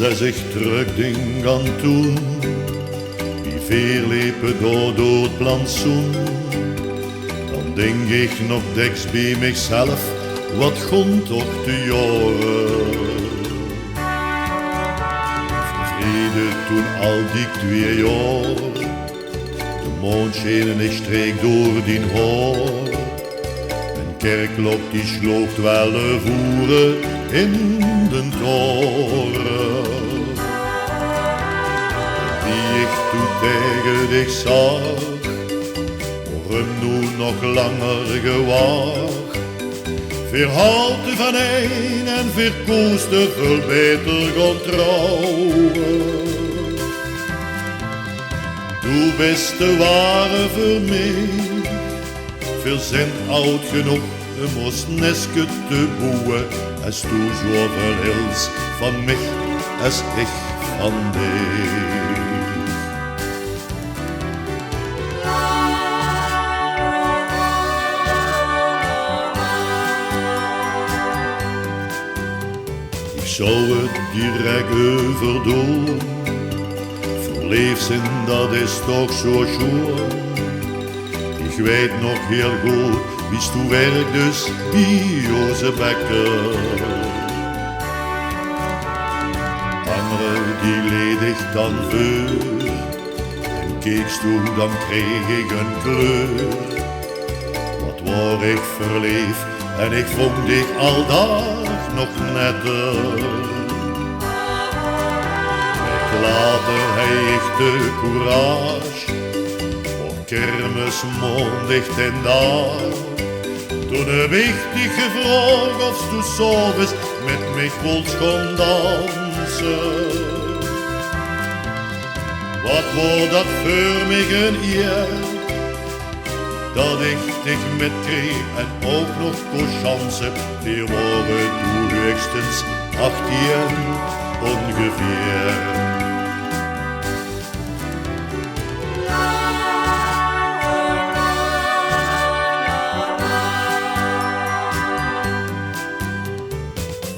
zij zich terugdenkt aan toen, die veel liepen door het plantsoen, dan denk ik nog deks bij mezelf, wat gon toch te jaren. Vervrede toen al die 2 jaar, de maan scheen en ik streek door die haar. Een kerkklok die sloopt wel de voeren in de toren. Die ik toen tegen dich zag, waarom nu nog langer gewacht? Verhalte van een en verkoosde veel beter gaan trouwen. Du bist de ware voor mij, veel zijn oud genoeg, moest neske te boeien. Als du zoveel hils van mij, als ik van dich. Ik zou het direct overdoen, verliefd zijn dat is toch zo schoon. Ik weet nog heel goed, wist toen werk dus bij onze bekker. Anderen die leed ik dan voor, en keekst toe dan kreeg ik een kleur. Wat word ik verliefd en ik vond ik aldaag nog netter. Later heb ik de courage, op kermis mondigt en daar. Toen heb ik dich gevraagd of du s'avonds met mij wilt gaan dansen. Wat wordt dat voor mij een eer, dat ik dich met kreeg en ook nog kon chance. Wir waren toen hoogstens 18 ongeveer.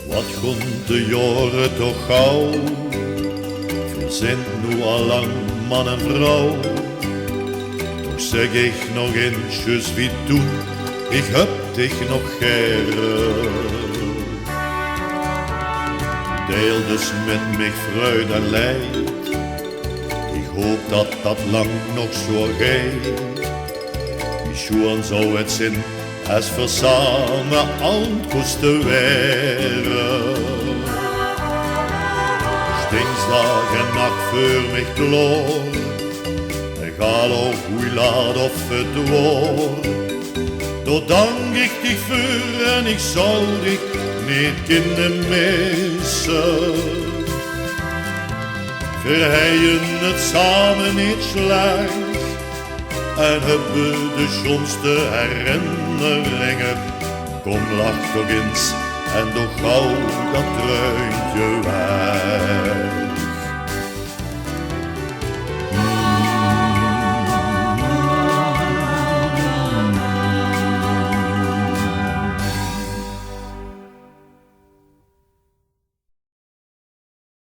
Wat gon de jaren toch gauw, we zijn nu al lang man en vrouw. Toch zeg ik nog eens wie toen, ik heb dich nog geren. Deel dus met mij vreugd en leid, ik hoop dat dat lang nog zo gaat. Wie schoon zou het zijn, als we samen uitkosten wären. Dinsdag en nacht voor mij klaar, egal of hoe laat of het wordt. Tot dank ik dich voor en ik zou dich niet kunnen missen. Verheien het samen niet slecht en hebben de schoonste herinneringen. Kom, lach toch eens en toch gauw dat truitje weg.